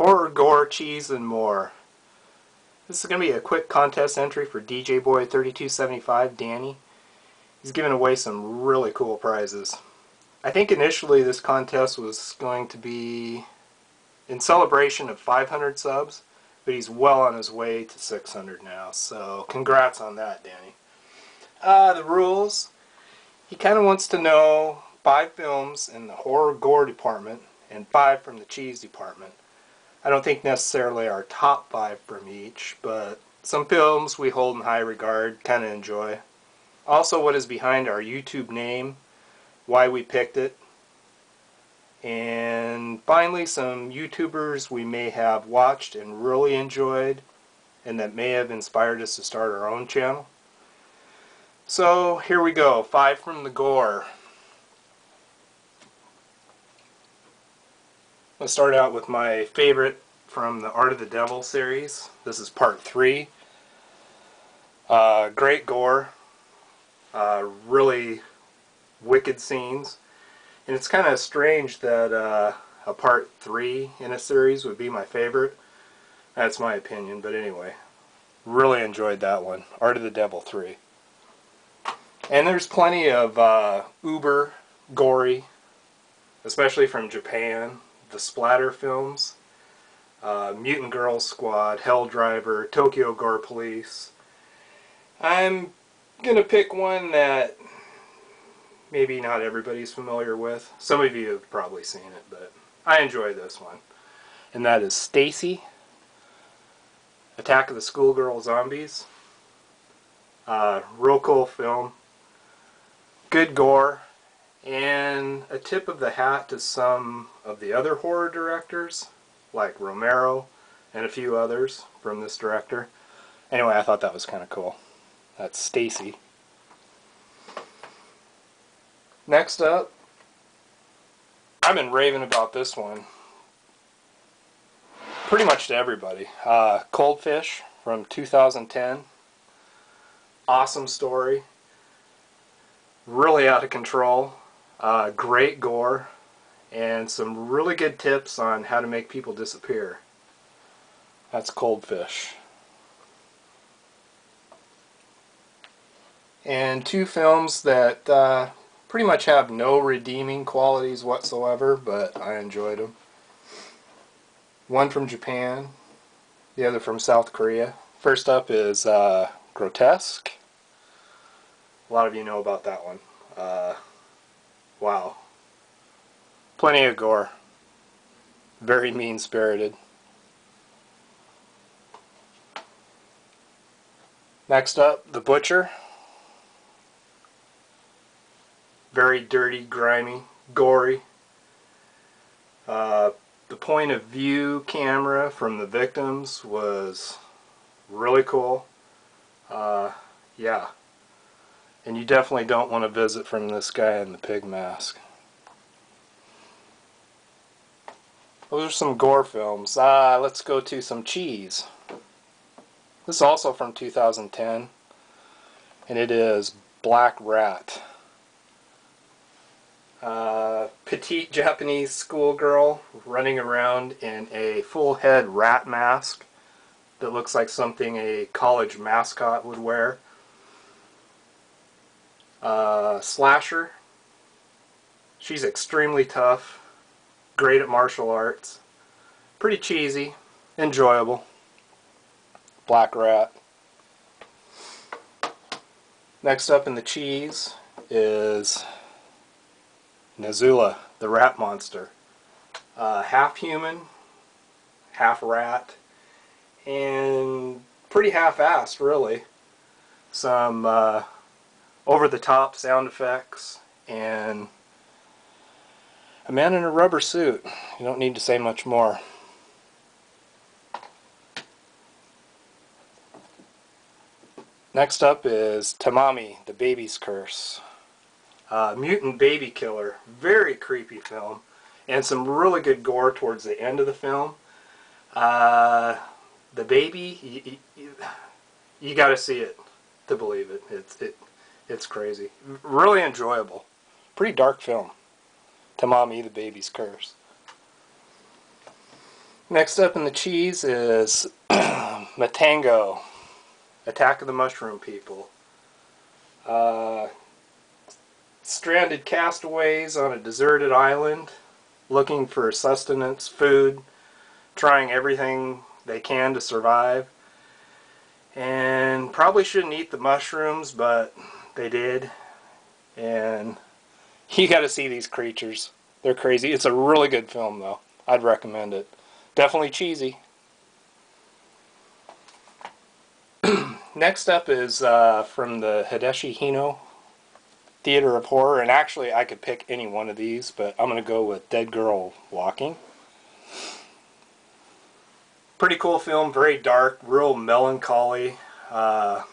Horror, gore, cheese, and more. This is going to be a quick contest entry for DJ Boy 3275 Danny. He's giving away some really cool prizes. I think initially this contest was going to be in celebration of 500 subs, but he's well on his way to 600 now, so congrats on that, Danny. The rules. He kind of wants to know 5 films in the horror gore department and 5 from the cheese department. I don't think necessarily our top 5 from each, but some films we hold in high regard, kind of enjoy. Also, what is behind our YouTube name, why we picked it, and finally some YouTubers we may have watched and really enjoyed and that may have inspired us to start our own channel. So here we go, 5 from the gore. Let's start out with my favorite from the Art of the Devil series. This is part 3. Great gore, really wicked scenes, and it's kind of strange that a part 3 in a series would be my favorite. That's my opinion, but anyway, really enjoyed that one, Art of the Devil 3. And there's plenty of uber gory, especially from Japan, the splatter films, Mutant Girl Squad, Hell Driver, Tokyo Gore Police. I'm going to pick one that maybe not everybody's familiar with. Some of you have probably seen it, but I enjoy this one. And that is Stacy, Attack of the Schoolgirl Zombies. Real cool film. Good gore. And a tip of the hat to some of the other horror directors, like Romero and a few others from this director. Anyway, I thought that was kind of cool. That's Stacy. Next up, I've been raving about this one pretty much to everybody. Cold Fish from 2010. Awesome story. Really out of control. Great gore. And some really good tips on how to make people disappear. That's Cold Fish. And 2 films that pretty much have no redeeming qualities whatsoever, but I enjoyed them. One from Japan, the other from South Korea. First up is Grotesque. A lot of you know about that one. Wow. Plenty of gore. Very mean-spirited. Next up, The Butcher. Very dirty, grimy, gory. The point of view camera from the victims was really cool. Yeah. And you definitely don't want to visit from this guy in the pig mask. Those are some gore films. Let's go to some cheese. This is also from 2010, and it is Black Rat. Petite Japanese schoolgirl running around in a full head rat mask that looks like something a college mascot would wear. Slasher. She's extremely tough. Great at martial arts. Pretty cheesy. Enjoyable. Black Rat. Next up in the cheese is Nazula, the rat monster. Half human, half rat, and pretty half-assed, really. Some over-the-top sound effects, and a man in a rubber suit. You don't need to say much more. Next up is Tamami, the Baby's Curse. Mutant Baby Killer. Very creepy film. And some really good gore towards the end of the film. The baby, you gotta see it to believe it. It's crazy. Really enjoyable. Pretty dark film. Tamami, the Baby's Curse. Next up in the cheese is Matango, Attack of the Mushroom People. Stranded castaways on a deserted island, looking for sustenance, food, trying everything they can to survive. And probably shouldn't eat the mushrooms, but they did. And you gotta see these creatures. They're crazy. It's a really good film, though. I'd recommend it. Definitely cheesy. Next up is from the Hideshi Hino Theater of Horror. And actually, I could pick any one of these, but I'm going to go with Dead Girl Walking. Pretty cool film. Very dark. Real melancholy. Poor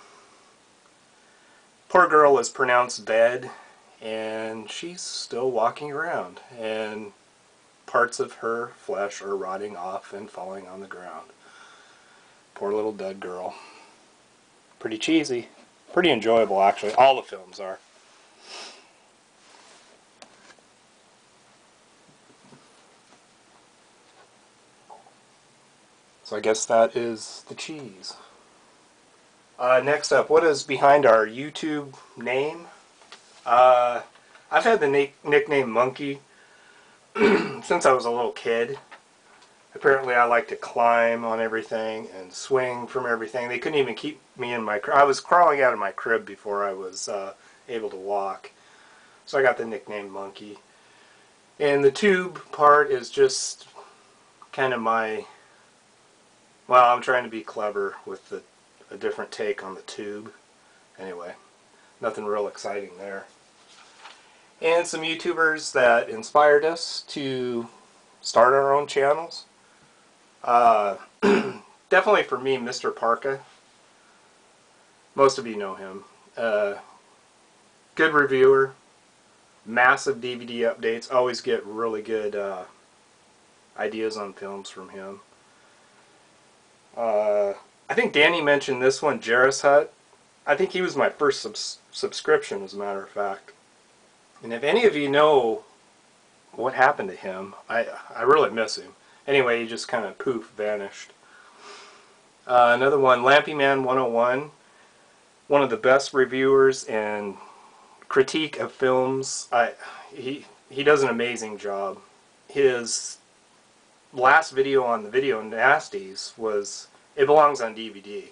girl is pronounced dead, and she's still walking around. And parts of her flesh are rotting off and falling on the ground. Poor little dead girl. Pretty cheesy. Pretty enjoyable, actually. All the films are. So I guess that is the cheese. Next up, what is behind our YouTube name? I've had the nickname Monkey since I was a little kid. Apparently I like to climb on everything and swing from everything. They couldn't even keep me in my crib. I was crawling out of my crib before I was able to walk. So I got the nickname Monkey. And the tube part is just kind of my... Well, I'm trying to be clever with a different take on the tube. Anyway, nothing real exciting there. And some YouTubers that inspired us to start our own channels. Definitely for me, Mr. Parka. Most of you know him. Good reviewer. Massive DVD updates. Always get really good ideas on films from him. I think Danny mentioned this one, Jarris Hut. I think he was my first subscription, as a matter of fact. And if any of you know what happened to him, I really miss him. Anyway, he just kind of poof, vanished. Another one, Lampyman 101. One of the best reviewers and critique of films. He does an amazing job. His last video on the Video Nasties was, it belongs on DVD.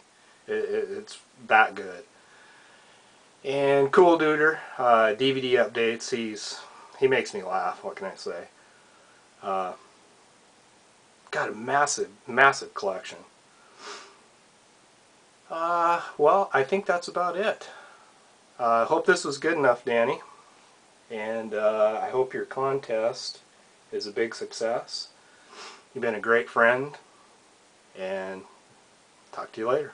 It's that good. And Cool Duder, DVD updates. He makes me laugh. What can I say? Got a massive collection. Well, I think that's about it. I hope this was good enough, Danny. And I hope your contest is a big success. You've been a great friend. And talk to you later.